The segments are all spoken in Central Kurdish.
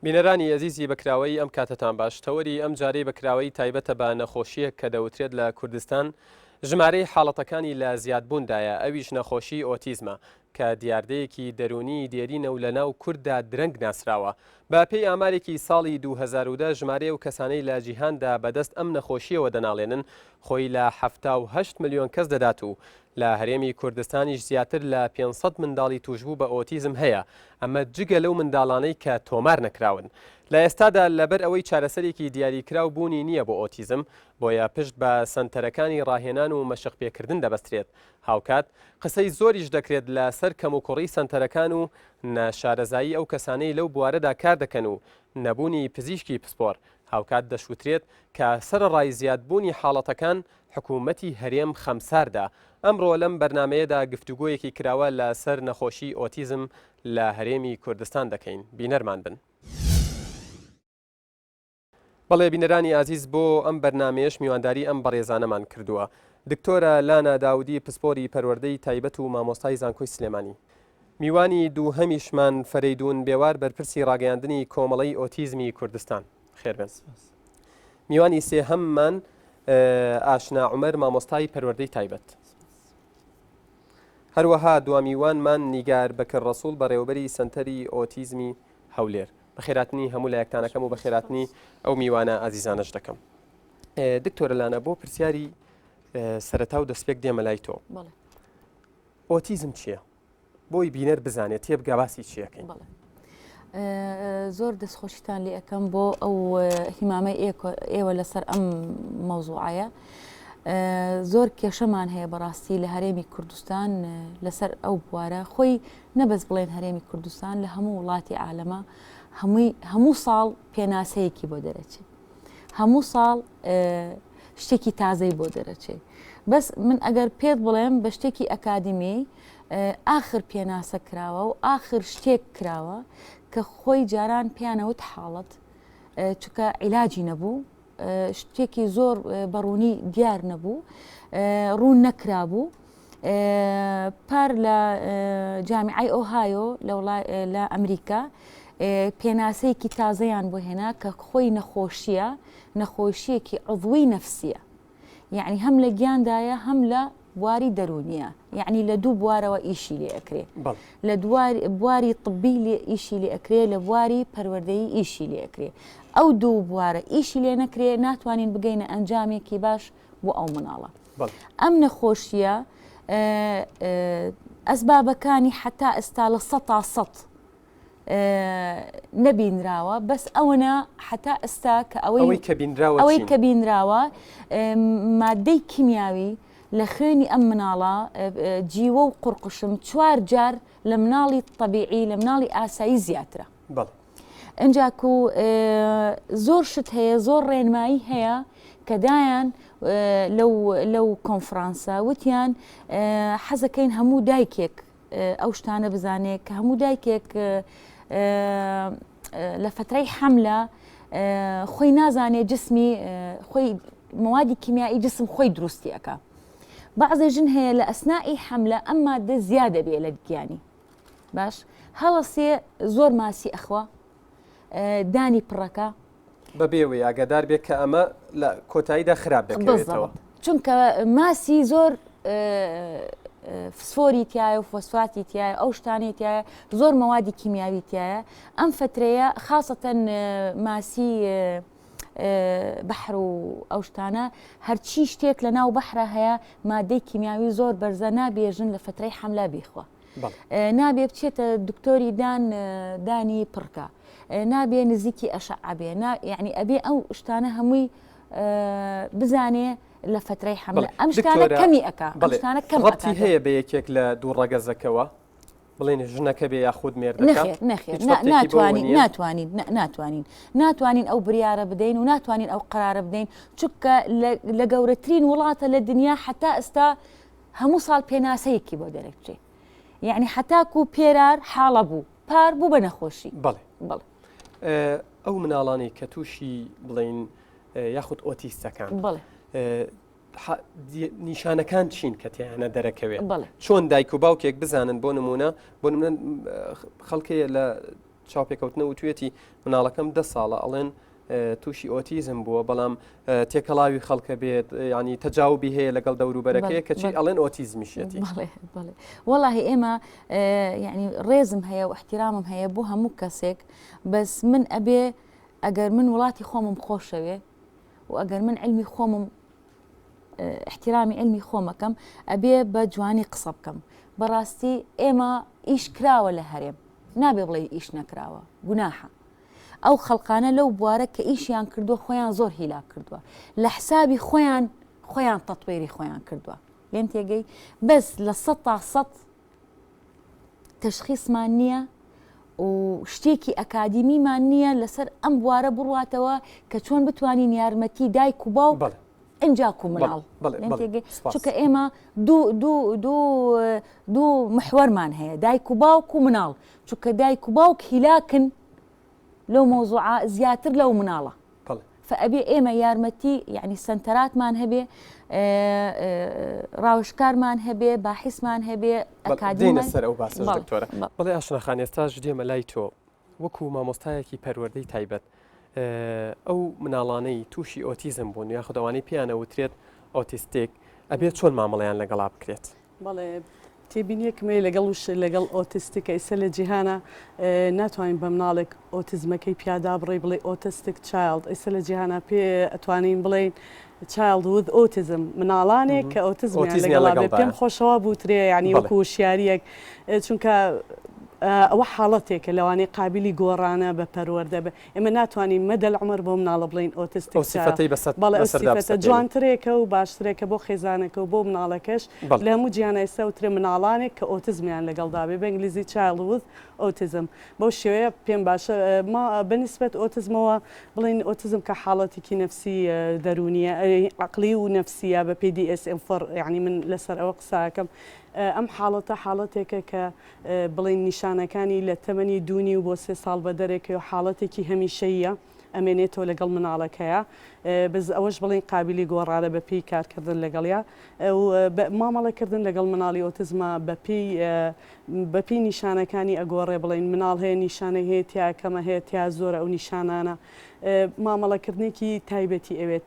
بینەرانی ئەزیزی بەکراوەی ئەم کاتتان باش تەوەری ئەم جارەی بەکراوەی تایبەتە بە نەخۆشیە کە دەوترێت لە کوردستان ژمارەی حاڵەتەکانی لە زیادبووندایە ئەویش نەخۆشی ئۆتیزمە کە دیاردەیەکی دەرونی دێرینە و لەناو کووردا درەنگ ناسراوە. بە پێی ئامارێکی ساڵی 2010 ژمارە و کەسانەی لە جیهاندا بەدەست ئەم نەخۆشیەوە دەناڵێنن خۆی لە 78 ملیۆن کەس دەدات و لە هەرێمی کوردستانیش زیاتر لە 500 منداڵی توشبوو بە ئۆتیزم هەیە. ئەمە جگە لەو منداڵانەی کە تۆمار نەکراون. لە ئێستادا لەبەر ئەوەی چارەسەرێکی دیاریکراو بوونی نییە بۆ ئۆتیزم بۆیە پشت بە سنتەرەکانی ڕاهێنان و مەشقپێکردن دەبەسترێت. هاوکات قسەی زۆریش دەکرێت لە سەر کەم و کوڕی سنتەرەکان و نەشارەزایی ئەو کەسانەی لەو بوارەدا کار دەکەن و نەبوونی پزیشکی پسپۆر. هاوکات دەشوترێت کە سەرڕای زیادبوونی حاڵەتەکان حکوومەتی هەرێم خەمساردا. ئەمڕۆ لەم بەرنمەیەدا گفتوگۆیەکی کراوە لە سەر نەخۆشی ئۆتیزم لە هەرێمی کوردستان دەکەین. بینەرمان بن. بەڵێ بینەرانی ئازیز بۆ ئەم بەرنمەیەش میوانداری ئەم بەڕێزانەمان کردووە. دکتۆرە لانا داودی پسپۆری پەروەردەی تایبەت و مامۆستای زانکۆی سلێمانی. میوانی دووهەمیشمان فەرەیدون بێوار بەرپرسی ڕاگەیاندنی کۆمەڵەی ئۆتیزمی کوردستان. خێربێن. میوانی سێهەممان ئاشنا عومەر مامۆستای پەروەردەی تایبەت. هەروەها دوامیوانمان نیگار بەکر ڕەسوول بەڕێوەبەری سنتەری ئۆتیزمی هەولێر. بەخێراتنی هەموو لایەکتانەکەم و بەخێراتنی ئەو میوانە ئازیزانەش دەکەم. دکتۆرە لانە بۆ پرسیاری سەرەتا و دەستپێک دێمە لای تۆ. ئۆتیزم چییە؟ بۆی بینەر بزانێت تێبگا باسی چیەکەین؟ زۆر دەستخۆشیتان لێ ئەەکەم بۆ ئەو هیمامەی ئێوە لەسەر ئەم مەوزوعایە. زۆر کێشەمان هەیە بەڕاستی لە هەرێمی کوردستان لەسەر ئەو بوارە خۆی نەبەست بڵێن هەرێمی کوردستان لە هەموو وڵاتی عالەمە هەموو ساڵ پێناسەیەکی بۆ دەرەچێت. هەموو ساڵ شتێکی تازەی بۆ دەرەچێت. بەس من ئەگەر پێت بڵێم بە شتێکی ئەکادمی ئاخر پێناسە کراوە و ئاخر شتێک کراوە کە خۆی جاران پیانەوت حاڵەت چونکە عیلاجی نەبوو، شتێکی زۆر بەڕوونی دیار نەبوو، ڕوون نەکرابوو. پار لە جامیعای ئۆهایۆ لە ئەمریکا پێناسەیەکی تازەیان بۆ هێنا کە خۆی نەخۆشیە، نەخۆشیەکی عضوی نەفسیە. یعنی هەم لە گیاندایە هەم لە بواری دەرونیە، یعنی لە دوو بوارەوە ئیشی لێ ئەکرێ، لە بواری طبی لێ ئیشی لێ ئەکرێ، لە بواری پەروەردەیی ئیشی لێ ئەکرێ. ئەو دوو بوارە ئیشی لێ نەکرێ ناتوانین بگەینە ئەنجامێکی باش بۆ ئەو مناڵە. ئەم نەخۆشیە ئەسبابەکانی حتا ئێستا لە 100% نەبینراوە، بەس ئەوەنە حتا ئێستا کە ئەوەی کە بینراوە مادەی کیمیاوی لە خوێنی ئەم مناڵە جیوە و قورقشم 4 جار لە مناڵی طبیعی لە مناڵی ئاسایی زیاترە. ئەنجاکو زۆر شت هەیە، زۆر ڕێنمایی هەیە کە دایان لەو کۆنفرانسە وتیان حەزەکەین هەموو دایکێک ئەو شتانە بزانێت کە هەموو دایکێک لە فترەی حەملە خۆی نازانێت جسمی خۆی موادی کیمیایی جسم خۆی دروستی ئەکا. بعضی ژن هەیە لە ئەسنائی حەملە ئەم مادە زیادە بێ لە گیانی باش هەڵەسێ زۆر ماسی ئەخوا دانی پڕەکە بەبێوەی ئاگادار بێت کە ئەمە لە کۆتاییدا خراپ دەکەوێتەوە، چونکە ماسی زۆر فسفۆری تایە و فۆسفاتی تایە، ئەو شتانی تایە، زۆر مەوادی کیمیاوی تایە. ئەم فترەیە خاصەتەن ماسی بەحر و ئەو شتانە هەرچی شتێک لە ناو بەحرە هەیە مادەی کیمیاوی زۆر بەرزە نابێژن لە فترەی حەملا بیخوا، نابێ بچێتە دکتۆری دانی پڕکە، نابێ نزیکی ئەشعە بێ، یعنی ئەبێ ئەو شتانە هەمووی بزانێ لە فترەی حەملە. ئەم شتانە کەمی ئەکا، ئەم شتانە کەم ڕەبتی هەیە بە یەکێک لە دوو ڕەگەزەکەوە بڵێن ژنەکە بێ یاخود مێردەکە؟ نەخێر، ناتوانین ئەو بریارە بدەین و ناتوانین ئەو قرارە بدەین، چونکە لە گەورەترین وڵاتە لە دنیا حتا ئێستا هەموو ساڵ پێناسەیەکی بۆ دەرەچێ، یعنی حتاکو پێرار حاڵە بوو پار بوو بە نەخۆشی. بەڵێ ئەو مناڵانی کە تووشی بڵین یاخود ئۆتیستەکان نیشانەکان چین کە تیانە دەرەکەوێت؟ چۆن دایک و باوکێک بزانن بۆ نمونە خەڵکەیە لە چاوپێکەوتنە و توێتی مناڵەکەم 10 ساڵە ئەڵێن تووشی ئۆتیزم بووە بەڵام تێکەڵاوی خەڵکە بێت ینی تەجاوبی هەیە لەگەڵ دەوروبەرەکەی کەچی ئەڵێن ئۆتیزمیشێتی وەڵی ئێمە ینی ڕێزم هەیە و احتیرامم هەیە بۆ هەموو کەسێک بەس من ئەبێ ئەگەر من وڵاتی خۆمم خۆشەوێ و ئەگەر من علمی خۆمم احتیرامی علمی خۆمەکەم ئەبێ بە جوانی قسە بکەم بەڕاستی ئێمە ئیش کراوە لە هەرێم نابێ بڵێ ئیش نەکراوە گوناحە ئەو خەڵقانە لەو بوارە کە ئیشیان کردووە خۆیان زۆر هیلا کردووە لە حسابی خۆیان تەطوێری خۆیان کردووە لێم تێگەی بەس لە 100% تەشخیصمان نییە و شتێکی ئەکادیمیمان نییە لەسەر ئەم بوارە بڕواتەوە کە چۆن بتوانین یارمەتی دایک و باوک ئەنجاک و مناڵ چونکە ئێمە دوو محوەرمان هەیە دایک و باوک و مناڵ چونکە دایک و باوک هیلاکن لەو مۆزوعە زیاتر لەو مناڵە فەبێ ئێمە یارمەتی یعنی سنتەراتمان هەبێ ڕاوشکارمان هەبێ باحیسمان هەبێ ئەکادیمە سەر ئەو باسە دکتۆرە بەڵێ ئاشنەخان ئێستاش دێمە لای تۆ وەکو مامۆستایەکی پەروەردەی تایبەت ئەو مناڵانەی تووشی ئۆتیزم بوون یا خودەوانی پیانە وترێت ئۆتیستێک ئەبێت چۆن مامەڵەیان لەگەڵا بکرێت بەڵێ تێبینیەکمێ لەگەڵ ئۆتیستیکە ئیسە لە جیهانە ناتوانین بە مناڵێک ئۆتیزمەکەی پیادا بڕێ بڵێ ئۆتیستیک چایلد ئیسە لە جیهانە پێ ئەتوانین بڵێن چایلد with autism مناڵانێک کە ئۆتیزمیان لەگەڵا بێ پێم خۆشەوە بوترێ ینی وەکو وشیاریەک چونکە ئەوە حاڵەتێکە لەوانەیە قابلی گۆڕانە بە پەروەردە بە ئێمە ناتوانین مەدە العمر بۆ مناڵە بڵین ئۆتیستیک بەڵێ جوانترێکە و باشترێکە بۆ خێزانەکە و بۆ مناڵەکەش لە هەموو جیانە ئێستا وترێ مناڵانێک کە ئۆتیزمیان لەگەڵدا بێ بە ئینگلیزی چایلد with autism بەو شێوەیە پێم باشە بەنسبەت ئۆتیزمەوە بڵین ئۆتیزم کە حاڵەتێکی نەفسی دەرونیە عقلی و نەفسیە بە PDSM یعنی من لەسەر ئەوە قساکەم ئەم حاڵەتێکە کە بڵین نیشانەکانی لە تەمەنی دوونی و بۆ 3 ساڵ بە دەرێکی و حاڵەتێکی هەمیشەیە ئەمێنێتەوە لەگەڵ مناڵەکەیە بز ئەوەش بڵین قابلی گۆڕارە بە پێی کارکردن لەگەڵیا مامەڵەکردن لەگەڵ مناڵی ئۆتیزمە بەپی نیشانەکانی ئەگۆڕێ بڵین مناڵ هەیە نیشانە هەیە تیا کەمە هەیە تیا زۆرە ئەو نیشانانە مامەڵەکردنێکی تایبەتی ئەوێت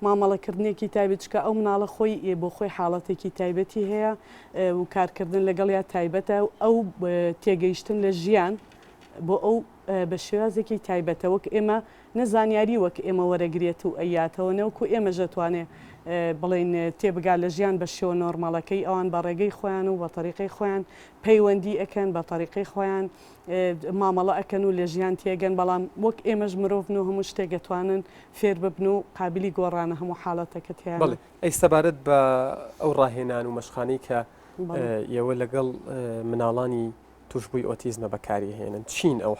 مامەڵەکردنێکی تایبەتچکە ئەو مناڵە خۆی بۆ خۆی حاڵەتێکی تایبەتی هەیە و کارکردن لەگەڵ یا تایبەتە ئەو تێگەیشتن لە ژیان بۆ ئەو بە شێوازێکی تایبەتە وەک ئێمە نەزانیاری وەک ئێمە وەرەگرێت و ئەیاتەوە نەوەکو ئێمە ژەتوانێ بڵین تێبگا لە ژیان بە شێوە نۆرمالەکەی ئەوان بە ڕێگەی خۆیان و بە طریقی خۆیان پەیوەندی ئەکەن بە طریقی خۆیان مامەڵە ئەکەن و لە ژیان تێگەن بەڵام وەک ئێمەش مرۆڤن و هەموو شتێک دەتوانن فێر ببن و قابلی گۆڕانە هەموو حاڵەتەکە تیان بڵێ ئەی سەبارەت بە ئەو ڕاهێنان و مەشخانەی کە ئێوە لەگەڵ مناڵانی توشبووی ئۆتیزمە بەکاری هێنن چین ئەو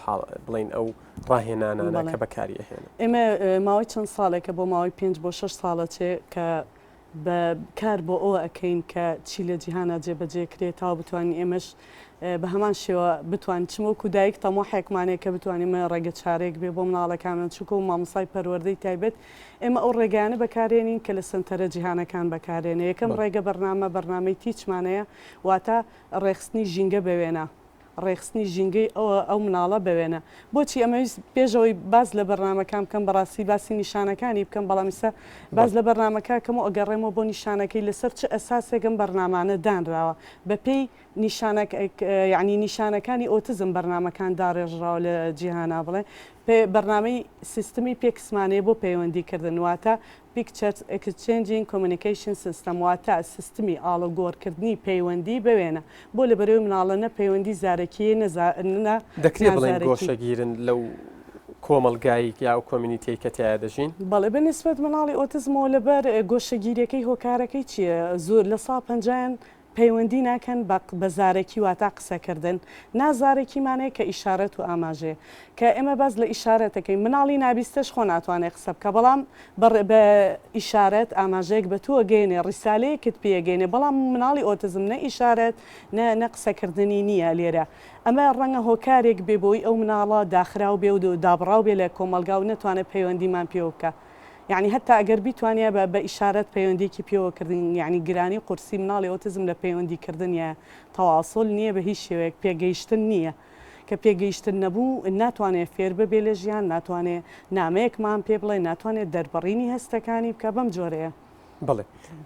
بڵین ئەو ڕاهێنانانە کە بەکاری هێنن ئێمە ماوەی چەند ساڵێکە بۆ ماوەی 5 بۆ 6 ساڵە چێ کە بە کار بۆ ئەوە ئەەکەین کە چی لە جیهانە جێبەجێکرێتەوە بتوانین ئێمەش بە هەمان شێوە بتوان چمەوەکو دایک تەمۆحێکمانێک کە بتوانینمە ڕێگە چارێک بێ بۆ مناڵەکانن چووکە و مامۆسای پەروەردەی تایبەت ئێمە ئەو ڕێگانە بەکارێنین کە لە سنتەرە جیهانەکان بەکارێنە یەکەم ڕێگە بەرنامەی تیچمانەیە واتە ڕێخستنی ژینگە بوێنە ڕێخستنی ژینگەی ئەو مناڵە بوێنە بۆچی ئەمەویست پێشەوەی باز لە بەرنمەکان بکەم بەڕاستی باسی نیشانەکانی بکەم بەڵامیسە باز لە بەرنمەکەکەم و ئەگەڕێمەوە بۆ نیشانەکەی لەسەر چه ئەساسێکم بەرنامانە دانراوە بەپێی یعنی نیشانەکانی ئۆتیزم بەرنمەکان داڕێژراوە لە جیهانا بڵێ بەرنامەی سیستمی پێکسمانەیە بۆ پەیوەندیکردن واتە Pictures Exchanging Communication System واتە سیستمی ئاڵۆگۆڕکردنی پەیوەندی بوێنە بۆ لە بەرەوەی مناڵە نە پەیوەندی زارەکیە دەکرێت بڵێن گۆشەگیرن لەو کۆمەلگایی یا و کۆمیونیتی کە تیا دەژین بەڵێ بەنسبەت مناڵی ئۆتیزمەوە لەبەر گۆشەگیریەکەی هۆکارەکەی چییە زۆر لە ساڵ 50 پەیوەندی ناکەن بە زارێکی واتە قسەکردن نازارێکیمانەیە کە ئیشارەت و ئاماژێ کە ئێمە باز لە ئیشارەتەکەی مناڵی نابیستەش خۆ ناتوانێت قسە بکە بەڵام بە ئیشارەت ئاماژەیەک بە تو ئەگەینێ ڕیسالەیەکت پێگەینێ بەڵام مناڵی ئۆتیزم نە ئیشارەت نە قسەکردنی نییە لێرە ئەمە ڕەنگە هۆکارێک بێ بۆی ئەو مناڵە داخراو بێ و دابڕاو بێ لە کۆمەلگا و نەتوانێت پەیوەندیمان پێ بکە یعنی هەتا ئەگەر بیتوانیا بە ئیشارەت پەیوەندێکی پێوەکردن یعنی گرانی قورسی مناڵی ئۆتیزم لە پەیوەندیکردنیە تەواصل نییە بە هیچ شێوەیەک پێگەیشتن نییە کە پێگەیشتن نەبوو ناتوانێت فێر ببێ لە ژیان، ناتوانێت نامەیەکمان پێ بڵێ، ناتوانێت دەربڕینی هەستەکانی بکە بەم جۆرەیە. بڵێ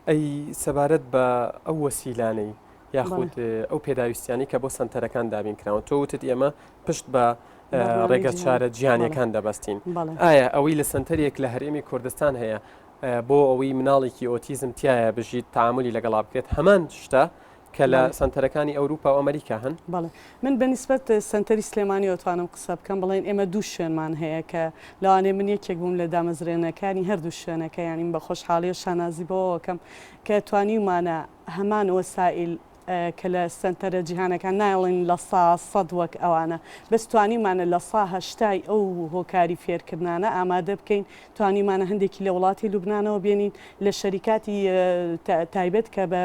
ئەی سەبارەت بە ئەو وەسیلانەی یاخود ئەو پێداویستیانی کە بۆ سنتەرەکان دابین کراون تۆ وتت ئێمە پشت بە ڕێگە چارە جیهانیەکان دەبەستین. ئایا ئەوەی لە سنتەرێک لە هەرێمی کوردستان هەیە بۆ ئەوەی مناڵێکی ئۆتیزم تایە بژیت تعاملی لەگەڵا بکرێت هەمان شتە کە لە سنتەرەکانی ئەوروپا و ئەمریکا هەن؟ بەڵێ من بەنسبەت سنتەری سلێمانی ئۆتوانم قسە بکەم بڵێن ئێمە دوو شوێنمان هەیە کە لەوانێ من یەکێک بووم لە دامەزرێنەکانی هەردوو شوێنەکە یانیم بە خۆشحاڵی و شانازی بۆەوەکەم کە توانیمانە هەمان وەسائل کە لە سنتەرە جیهانەکان ناڵین لە سەد وەک ئەوانە بەس توانیمانە لە هەشتای ئەو هۆکاری فێرکردانە ئامادە بکەین توانیمانە هەندێکی لە وڵاتی لوبنانەوە بێنین لە شەریکاتی تایبەت کە بە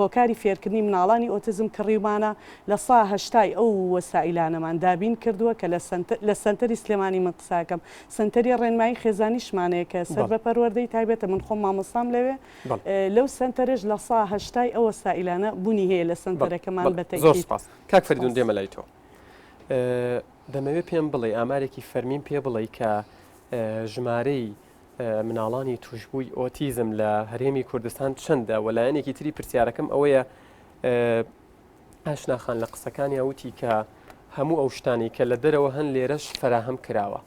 هۆکاری فێرکردنی مناڵانی ئۆتیزم کڕیمانە لە هەشتای ئەو وەسائلانەمان دابین کردووە کە لە سنتەری سلێمانی من قساکەم سنتەری ڕێنمایی خێزانیشمانەیە کە سەر بە پەروەردەی تایبەتە من خۆم مامۆستام لەوێ لەو سنتەرش لە هەشتای ئەو وەسائلانە بوونی هەیە لە سنتەرەکەمان بەتەکیید. زۆر سپاس. کاک فەریدون دێمە لای تۆ. دەمەوێت پێم بڵێ ئامارێکی فەرمین پێ بڵێ کە ژمارەی مناڵانی توشبووی ئۆتیزم لە هەرێمی کوردستان چەندە وەلایەنێکی تری پرسیارەکەم ئەوەیە ئاشناخان لە قسەکانی ئەوتی کە هەموو ئەو شتانی کە لە دەرەوە هەن لێرەش فراهەم کراوە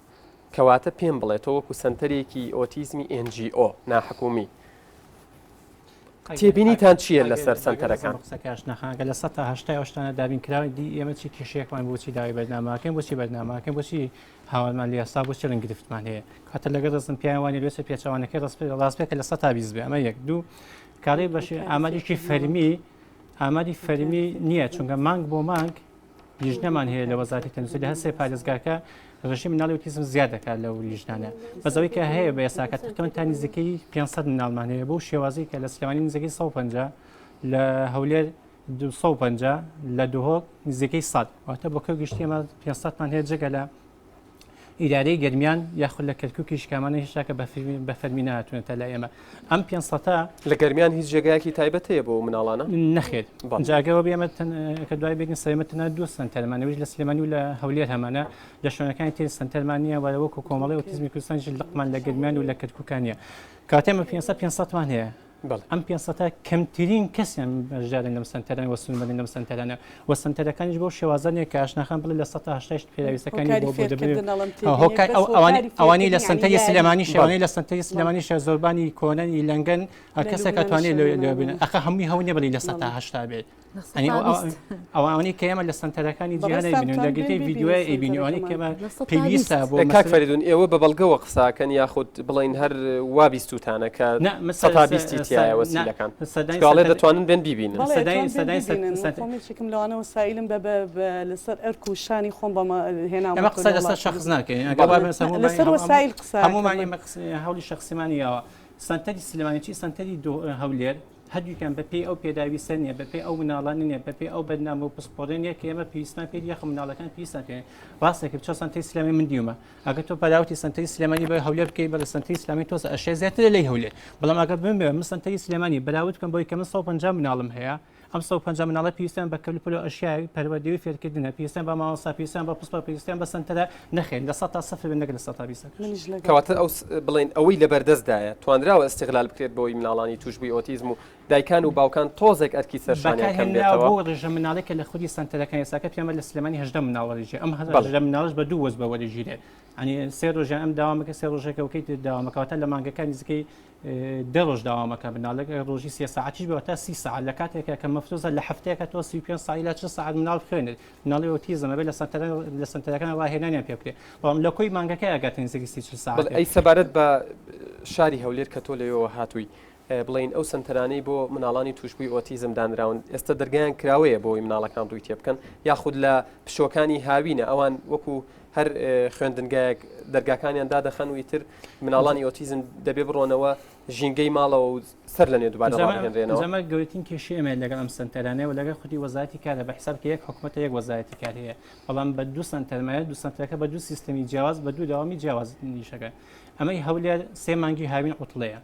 کەواتە پێم بڵێت تۆ وەکو سنتەرێکی ئۆتیزمی NGO ناحکومی تێبینیتان چییە لەسەر سنتەرەکان؟ قسەکەشنەخانگە لە 1970 شتانە دابین کراوی دی ئێمە چی کێشەیەکمان بۆچی داوای بەرنامەکەین بۆچی بەرنامەکەین بۆچی هاوارمان لە ئێستا بۆ چرن گرفتمان هەیە کاتە لەگە دەستم پیاوانی لێسە پێچوانەکەی ڕاستپێکە لە 120 بێ ئەمە یەک دوو کاری بەش ئامادێکی ئامادی فەرمی نییە چونکە مانگ بۆ مانگ لیژنەمان هەیە لە وەزارەتی تەندروستی لە هەستێ پارێزگاکە ڕژی مناڵی ئۆتیزم زیاد دەکات لەو لیژنانە بەزەوەی کە هەیە بە ئێساکە تقریباً تا نزیکەی 500 مناڵمان هەیە بۆ شێوازی کە لە سلێمانی نزیکەی 150 لە هەولێر 250 لە دوهۆک نزیکەی 100 واتە بۆ کەو گشتی ئێمە 500مان هەیە جگە لە ئیدارەی گەرمیان یاخود لە کەرکووکی شکامانە هێشتا کە بە فەرمی نهاتوونێتە لای ئێمە ئەم 500 لە گەرمیان هیچ جێگایەکی تایبەت هەیە بۆ مناڵانە؟ نەخێت جاگەوە بێمە کە دوای بێگین سەرمەتەنە دوو سنتەرمانەوەی لە سلێمانی و لە هەولێر هەمانە لە شوێنەکانی تر سنتەرمانیە وەکو کۆمەڵی ئۆتیزمی کوردستانیش لقمان لە گەرمیان و لە کەرکووکانیە کاتێمە 500مان هەیە ئەم 500 کەمترین کەسیان بەشدارن لەم سنتەرانە وەسون بەن لەم سنتەرانە وە سنتەرەکانیش بۆ شێوازانێک کە ئاشناخان بڵێ لە 180 پێویستەکانی بۆ دەبێت ئەوانی لە سنتەری سلێمانی شێوانەی لە سنتەری سلێمانی شە زۆربانی کۆنەنی لەنگەن کەسێک ئەتوانێت لێ بێنن ئەخە هەمووی هەونێ بڵێ لە 180 بێت ئەوانەی کە ئێمە لە سنتەرەکانی جیهانە بینن لەگەتی ڤیدیۆی ئەیبینیوانی کەمە پێویستە بۆ کاک فەریدون ئێوە بە بەڵگەوە قساکەن یاخود بڵین هەر وابیستوتانە کە سەتابیستی تایە وەسیلەکان سکاڵێ دەتوانن بێن بیبینن سەدایکم لەوانەوە سایلم لەسەر ئەرک و شانی خۆم بەمە هێنا ئەمە قسە لەسەر شخص ناکەین لەسەر وەسایل قسە هەمومان هەولی شخصیمانیەوە سنتەری سلێمانی چی سنتەری هەولێر هەردووکیان بەپێی ئەو پێداویستە نیە بەپێی ئەو مناڵان نیە بەپێی ئەو بەرنامە و پسپۆرێنیە کە ئێمە پێویستمان پێ یەخ مناڵەکان پێویستان پێ ڕاستێکی بچۆ سنتەری سلێمی من دیومە ئەگەر تۆ بەراوتی سنتەری سلێمانی بە هەولێر بکەی بە سنتەری سلێمی تۆز ئەشێ زیاتر لەی هەولێر بەڵام ئەگەر بمبێ من سنتەری سلێمانی بەراورد بکەم بۆی کە من 150 مناڵم هەیە ئەم 150 مناڵە پێویستیان بە کەلوپەل و ئەشیای پەروەردەوی فێرکردنە پێویستیان بە مامۆستا پێویستیان بە پسپۆر پێویستیان بە سنتەرە نەخێن لە 100 تا 0 بن نەگەر لە 120 کەواتە ئەو بڵین ئەوەی لە بەردەستدایە توانراوە استیغلال بکرێت بۆی مناڵانی توشبووی ئۆتیزم و دایکان و باوکان تۆزێک ئەرکی سەرشانیان کەم بێتەوە بۆ ڕێژە مناڵێکە لە خودی سنتەرەکان ئێساکە پێمە لە سلێمانی 18 مناڵەژێ ئەم 18 مناڵش بە دوو وەز بە وەرەژیرێ ئەنی سێ ڕۆژیان ئەم داوامەکە سێ ڕۆژێکەوەکەی داوامەکەواتە لە مانگەکان نزیکەی دەڕۆژ داوامەکە بناڵێک ڕۆژی 3 ساعتیش بێ تا 30 ساعت لە کاتێکە کە مەفروزە لە هەفتەیەکە تۆ 35 ساعت لە 4 ساعت مناڵ بخوێنێت مناڵی ئۆتیزمە بێ لە سنتەرەکان ڕاهێنانیان پێ بکرێت بەڵام لە کۆی مانگەکە ئەگاتە نزیکی 30 ساعت ئەی سەبارەت بە شاری هەولێر کە تۆ لەوێەوە هاتووی بڵین ئەو سنتەرانەی بۆ مناڵانی توشبووی ئۆتیزم دانراون ئێستا دەرگایان کراوەیە بۆی مناڵەکان ڕووی تێ بکەن یاخود لە پشۆکانی هاوینە ئەوان وەکو هەر خوێندنگایەک دەرگاکانیان دادەخەن و ئیتر مناڵانی ئۆتیزم دەبێ بڕۆنەوە ژینگەی ماڵەوە و سەر لە نێ دووبارە ڕاهێنرێنەوە ئەمە گەورەترین کێشەی ئێمە لەگەڵ ئەم سنتەرانەیە و لەگەڵ خودی وەزارەتی کارە بە حساب کە یەک حکوومەتە یەک وەزارەتی کار هەیە بەڵام بە دوو سنتەرمایە دوو سنتەرەکە بە دوو سیستەمی جیاواز بە دوو داوامی جیاواز نیشەکە ئەمەی هەولێر 3 مانگی هاوین قوتڵەیە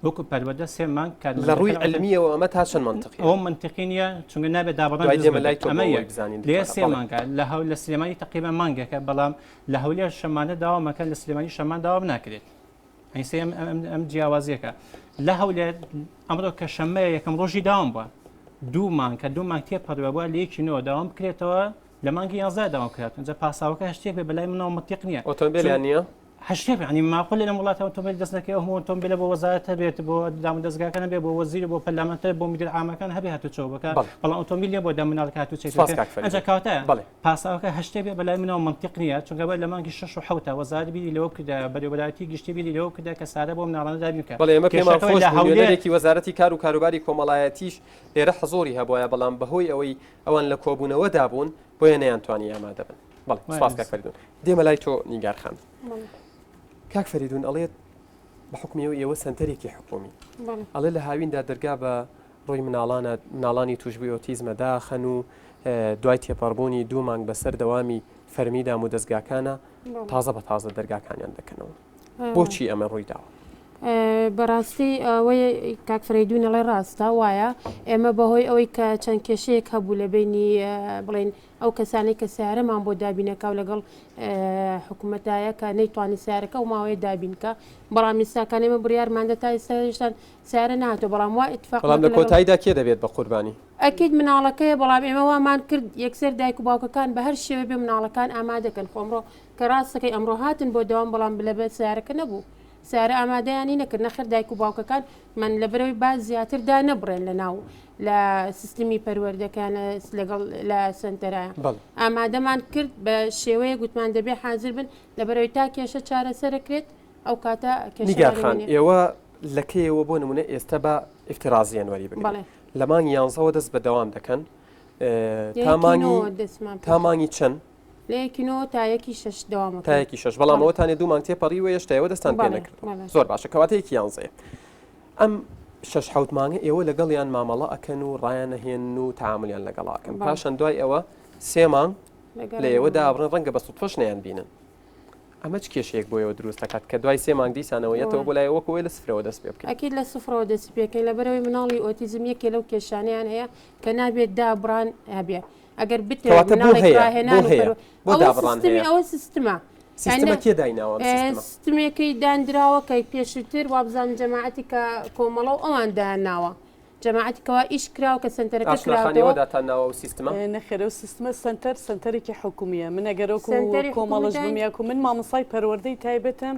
وەکو پەروەدە 3 مانگ لە ڕووی علمیەوە ئەمە تا چەند منطقی ئەو منطقی نییە چونکە نابێت دابڕان ئەمە بزانین لێ 3 مانگە لە هەول لە سلێمانی تقریبا مانگەکە بەڵام لە هەولێر شەمانە داوامەکە لە سلێمانی شەمان داوام ناکرێت ئەیسێ ئەم جیاوازیەکە لە هەولێر ئەمڕۆ کە شەمەیە یەکەم ڕۆژی داوام بووە 2 مانگ کە 2 مانگ تێپەڕوە بووە لە یەکینەوە داوام بکرێتەوە لە مانگی 11 داوام کرێت اینجا پاساوەکە هەشتێک بێ بەلای منەوە متیق نییە ئۆتۆمبیلیان نییە هەشتێک ینی ماقۆل لە وڵاتە ئۆتۆمبیل دەست نەکەی ئەو ئۆتۆمبیلە بۆ وەزارەتە بێت بۆ دام دەستگاکان بێ بۆ وەزیر بۆ پەرلەمانتە بۆ میدیر عامەکان هەبێ هاتوچۆ بکە بەڵام ئۆتۆمبیل بۆ دامناڵ هاتوچێت ئەنجا کاتە پاساوەکە هەشتێک بێ بەلای منەوە منطق نییە چونکە بە لە مانگی 6 و 7 وەزارەتی بیری لەوە کردا بەرەبەراتی گشتی بیری لەوە کردا کە سارە بۆ مناڵانە دابینکە بەڵێ ئێمە پێمان خۆش هەولێرێکی وەزارەتی کار و کاروباری کۆمەڵایەتیش لێرە حزۆری هەبووە بەڵام بەهۆی ئەوەی ئەوان لە کۆبوونەوە دابوون بۆیە نەیانتوانی ئامادە بن بەڵێ سپاس کاک فەریدون دێمە لای تۆ نیگار خان کاک فەریدون ئەڵێت بە حکمیەوە ئێوە سنتەرێکی حکومی ئەڵێ لە هاویندا دەرگا بە ڕۆی مناڵانی توشبووی ئۆتیزمە داخەن و دوای تێپەڕبوونی 2 مانگ بەسەر دەوامی فەرمیدام و دەستگاکانە تازە بە تازە دەرگاکانیان دەکەنەوە بۆچی ئەمە ڕووی داوە بەڕاستی ئەوەی کاک فەریدون ئەڵێ ڕاستە وایە ئێمە بەهۆی ئەوەی کە چەند کێشەیەک هەبوو لە بینی بڵێن ئەو کەسانی کە سیارەمان بۆ دابینەکە و لەگەڵ حکوومەتایە کە نەیتوانی سیارەکە و ماوەیە دابینکە بەڵام میساکان ئێمە بڕیارماندە تا ئێستاشتان سیارە نهاتۆ بەڵام وا ئیتفاق بەڵام لە کۆتاییدا کێ دەبێت بە قوربانی ئەکید مناڵەکەیە بەڵام ئێمە وامان کرد یەکسەر دایک و باوکەکان بە هەر شێوە بێ مناڵەکان ئامادەکەن خۆمڕۆ کە ڕاستەکەی ئەمڕۆ هاتن بۆ دەوام بەڵام لەبێ سیارەکە نەبوو سیارە ئامادەیانی نەکرد نەخر دایک و باوکەکان من لەبەرەوەی باز زیاتردا نەبڕێن لە ناو لە سیستمی پەروەردەکانە لەگەڵ لە سنتەرایە ئامادەمان کرد بە شێوەیە گوتمان دەبێ حاضر بن لەبەرەوەی تا کێشە چارەسەرەکرێت ئەو کاتە نیگارخان ئێوە لەکەیەوە بۆ نمونە ئێستا بە ئیفترازیان وەری بگرن لە مانگی 11 دەست بە دەوام دەکەن تامانگی چەند لەیەکینەوە تا یەکی 6 دەوامەکە تا یەکی 6 بەڵام ئەوەتانێ 2 مانگ تێپەڕی و هێشتایەوە دەستان پێ نەکرد زۆر باشە کەواتەیەکی 11 ئەم 6 مانگە ئێوە لەگەڵیان مامەڵە ئەکەن و ڕایان نەهێن و تعاملیان لەگەڵاکەن پاشان دوای ئەوە 3 مانگ لە ئێوە دابڕن ڕەنگە بە سوودفەش نەیان بینن ئەمە چ کێشەیەک بۆ ئێوە دروست دەکات کە دوای 3 مانگ دیسانەوەیەتەوە بۆ لای وەکوێ لە سفرەوە دەست پێ بکەیت ئەکید لە سفرەوە دەست پێکەین لەبەرەوەی مناڵی ئۆتیزم یەکێ لەو کێشانیان هەیە کە نابێت دابڕان هەبێ ئەگەر ئەوە سیستمە سیستمێکی دانراوە کە پێشتر وابزان جەماعەتی کە کۆمەڵە و ئەوان داناوە جەماعەتیکەوە ئیش کراوە کە سنتەرەکە کراوەداتانناوە و سیستمە نەخێرە و سیستمە سنتەرێکی حکومیە من ئەگەرۆکو کۆمەڵش بمیاکو من مامۆسای پەروەردەی تایبەتم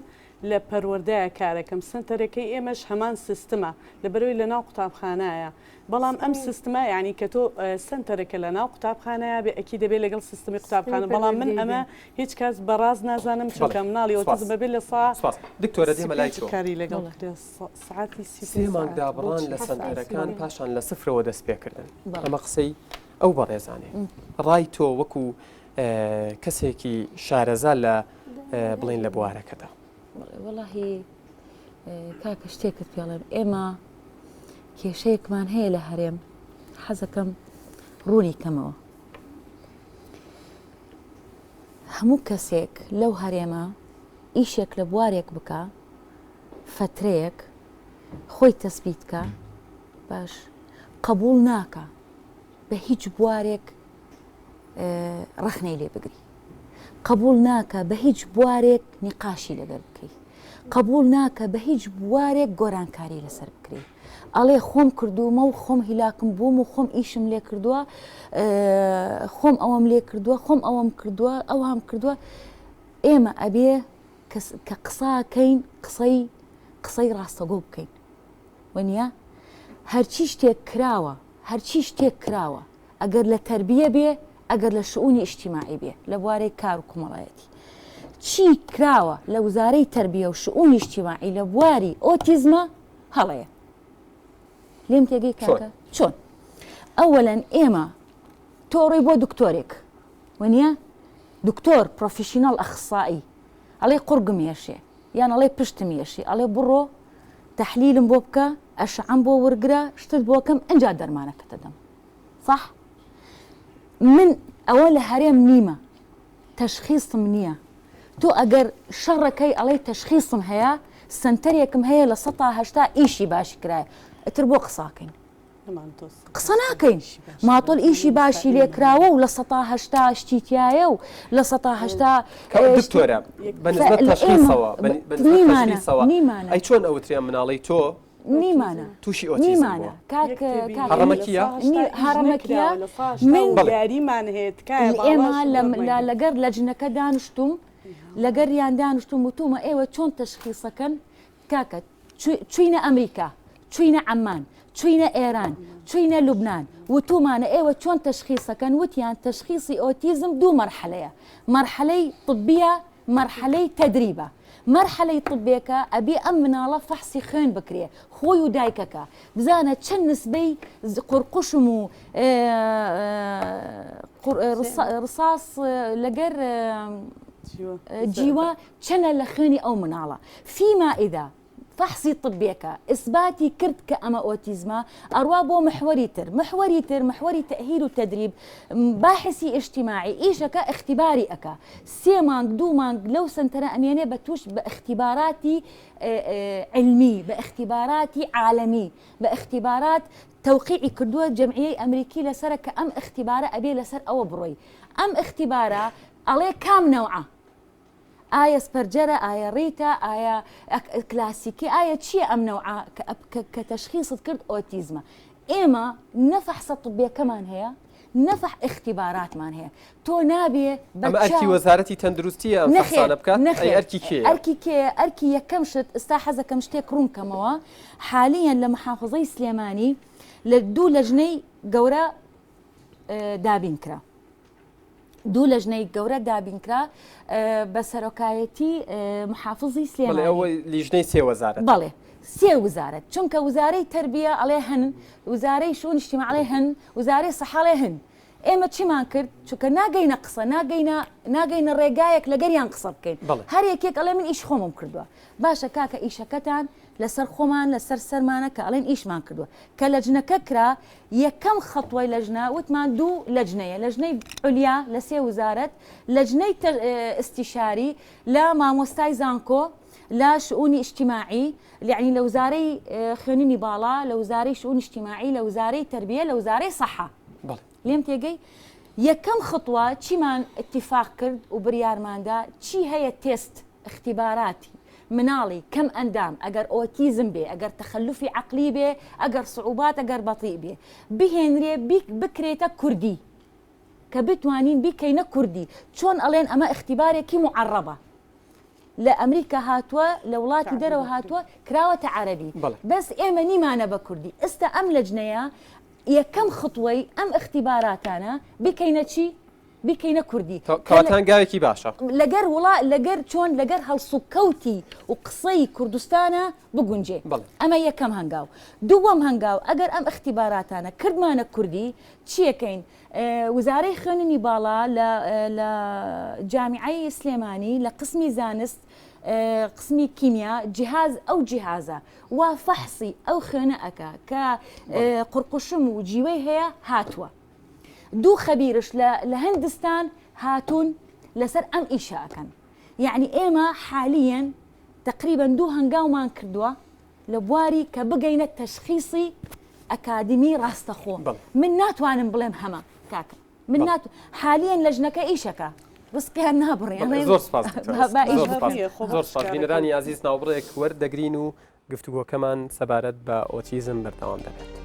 لە پەروەردەیە کارەکەم سنتەرەکەی ئێمەش هەمان سیستمە لەبەرەوەی لە ناو قوتابخانایە بەڵام ئەم سیستمە یعنی کە تۆ سنتەرەکە لە ناو قوتابخانەیە بێ ئەکی دەبێت لەگەڵ سیستمی قوتابخانە بەڵام من ئەمە هیچ کەس بەڕاز نازانم چونکە مناڵی ئۆتیزم بەبێت لە دکتۆرە دێمە لای کاری لەگەڵ سعاتی 3 مانگ دابڕان لە سنتەرەکان پاشان لە سفرەوە دەست پێکردن ئەمە قسەی ئەو بەڕێزانێ ڕای تۆ وەکو کەسێکی شارەزا لە بڵین لە بوارەکەدا وەڵاهی کاکە شتێکت پێڵێم ئێمە کێشەیەکمان هەیە لە هەرێم حەزەکەم ڕوونی کەمەوە هەموو کەسێک لەو هەرێمە ئیشێک لە بوارێک بکە فترەیەک خۆی تەسبیتکە باش قبول ناکە بە هیچ بوارێک ڕەخنەی لێ بگری قبول ناکە بە هیچ بوارێک نیقاشی لەگەر بکەی قبول ناکە بە هیچ بوارێک گۆرانکاری لەسەر بکری ئەڵێ خۆم کردومە و خۆم هیلاکم بووم و خۆم ئیشم لێ کردووە خۆم ئەوەم لێ کردووە خۆم ئەوەم کردووە ئەوام کردووە ئێمە ئەبێ کە قساکەین قسەی ڕاستەگۆ بکەین وەنیە هەرچی شتێک کراوە هەرچی شتێک کراوە ئەگەر لە تەربیە بێ ئەگەر لە شعونی ئیجتیماعی بێ لە بوارەی کار و کۆمەڵایەتی چی کراوە لە وزارەی تەربیە و شعونی ئیجتیماعی لە بواری ئۆتیزمە هەڵەیە لێم تێگەی کاکە چۆن ئەوەلەن ئێمە تۆڕی بۆ دکتۆرێک وەنیە دکتۆر پرۆفیشنال ئەخسایی ئەڵێ قورگم هێشێ یان ئەڵێ پشتم هێشی ئەڵێ بڕۆ تەحلیلم بۆ بکە ئەشعەم بۆ وەرگرە شتت بۆکەم ئەنجا دەرمانەکە دەدەم صح من ئەوە لە هەرێم نیمە تەشخیصم نییە تۆ ئەگەر شەڕەکەی ئەڵێ تەشخیصم هەیە سنتەرێکم هەیە لە 1970 ئیشی باشی کرایە ئەتر بۆ قساکەین قسە ناکەین ماتۆل ئیشی باشی لێکراوە و لە 1970 شتیتایە و لە 1970 دکتۆرە بەنسبەت تەشخیصەوە نیمانە ئەی چۆن ئەوتریان مناڵی تۆ نیمانە تووشی ئۆتیزم بووە هەڕەمەکیە هەڕەمەکیە من یاریمان هەیە ئێمە لەگەر لە جنەکە دانیشتوم لەگەر یان دانیشتوم وتومە ئێوە چۆن تەشخیصەکەن کاکە چوینە ئەمریکا چوینە عەمان چوینە ئێران چوینە لوبنان وتومانە ئێوە چۆن تەشخیصەکەن وتیان تەشخیصی ئۆتیزم دوو مەرحەلەیە مەرحەلەی طبیە مەرحەلەی تەدریبە مەرحەلەی طبێکە ئەبێ ئەم مناڵە فەحسی خوێن بکرێ خۆی و دایکەکە بزانە چەند نسبەی قورقوشم و ڕساس لەگەر جیوە چەنە لە خوێنی ئەو مناڵە فيما ئیدا فحصی طبێکە ئیسباتی کرد کە ئەمە ئۆتیزمە ئەڕوا بۆ محوەری تەهیل و تەدریب باحثی ئیجتیماعی ئیشەکە اختیباری ئەکا 3 مانگ 2 مانگ لەو سنتەرە ئەمێنێ بە توش بە اختیباراتی علمی بە اختیباراتی عالەمی بە اختیبارات توقيعي كردوه جمعية أمريكية لسرة كأم اختبارة أبي لسر أو بروي أم اختبارة عليه كام نوعه آية سبرجرة آية ريتا آية كلاسيكي آية شيء أم نوعه كتشخيص كرد أوتيزم إما نفحص طبية كمان هي نفح اختبارات مان هي تو نابي أما أركي وزارتي تندرستي أم فحصانة بكات أي أركي كي أركي يكمشت استاحز كمشتيك روم كموا حاليا لمحافظي سليماني لدو لجني قورا دابينكرا دو لجني قورا دابينكرا بسركايتي محافظي سليماني بله أول لجني 3 وزارة بله 3 وزارة چونك وزاري تربية عليهن وزاري شؤون اجتماع عليهن وزاري صحة عليهن ئێمە چیمان کرد چونکە ناگەینە قسە ناگەینە ڕێگایەک لەگەریان قسە بکەین هەر یەکێک ئەڵێ من ئیش خۆمم کردووە باشە کاکە ئیشەکەتان لەسەر خۆمان لەسەر سەرمانە کە ئەڵێن ئیشمان کردووە کە لەجنەکە کرا یەکەم خەتوای لەژنە وتمان 2 لەجنەیە لەژنەی علیا لە 3 وزارەت لەجنەی استیشاری لە مامۆستای زانکۆ لا شؤون اجتماعي يعني لو وزاري خوێنینی باڵا لە وزارەی شؤون اجتماعي لە وزارەی تربیە لە وزارەی صحة لێم تێگەی یەکەم خطوە چیمان اتفاق کرد و بریارماندا چی هەیە تێست اختیباراتی مناڵی کەم ئەندام ئەگەر ئۆتیزم بێ ئەگەر تەخەلوفی عەقلی بێ ئەگەر صعوبات ئەگەر بەطیء بێ بهێنرێ بکرێتە کوردی کە بتوانین بیکەینە کوردی چۆن ئەڵێن ئەمە اختیبارێکی معەڕەبە لە ئەمریکا هاتووە لە وڵاتی دەرەوە هاتووە کراوەتە عەرەبی بەس ئێمە نیمانە بە کوردی ئێستا ئەم لەجنەیە یەکەم خطوەی ئەم اختیباراتانە بکەینە چی؟ بکەینە کوردی کەواتان گاوێکی باشە لەگەر چۆن لەگەر هەڵسوکەوتی و قسەی کوردستانە بگونجێ ئەمە یەکەم هەنگاو دووەم هەنگاو ئەگەر ئەم اختیباراتانە کردمانە کوردی چیەکەین وزارەی خوێنینی باڵا لە جامیعەی سلێمانی لە قسمی زانست قسمی کیمیا جهاز ئەو جیهازە وا فەحسی ئەو خوێنە ئەکا کە قورقوشم و جیوەی هەیە هاتووە 2 خەبیرش لە هەندستان هاتوون لەسەر ئەم ئیشە ئەکەن یعنی ئێمە حالیاً تقریباً 2 هەنگاومان کردووە لە بواری کە بگەینە تەشخیصی ئەکادمی ڕاستەخۆ من ناتوانم بڵێم هەمە کاکە من حالیاً لەژنەکە ئیشەکە ڕستیان نابڕێ زۆر سپاس بینەرانی عزیز ناوبڕێک وەردەگرین و گفتوگۆکەمان سەبارەت بە ئۆتیزم بەردەوام دەبێت.